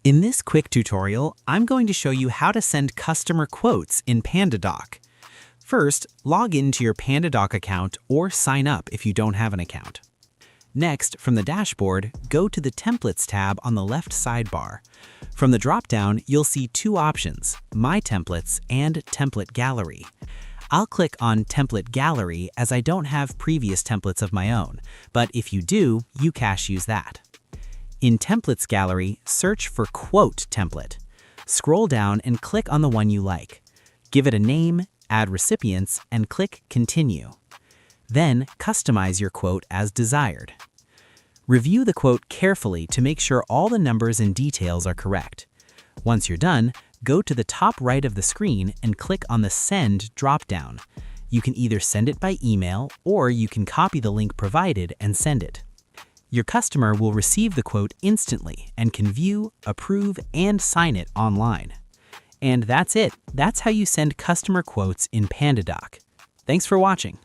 In this quick tutorial, I'm going to show you how to send customer quotes in PandaDoc. First, log into your PandaDoc account or sign up if you don't have an account. Next, from the dashboard, go to the Templates tab on the left sidebar. From the drop-down, you'll see two options, My Templates and Template Gallery. I'll click on Template Gallery as I don't have previous templates of my own, but if you do, you can use that. In Templates Gallery, search for Quote Template. Scroll down and click on the one you like. Give it a name, add recipients, and click Continue. Then, customize your quote as desired. Review the quote carefully to make sure all the numbers and details are correct. Once you're done, go to the top right of the screen and click on the Send drop-down. You can either send it by email or you can copy the link provided and send it. Your customer will receive the quote instantly and can view, approve, and sign it online. And that's it. That's how you send customer quotes in PandaDoc. Thanks for watching.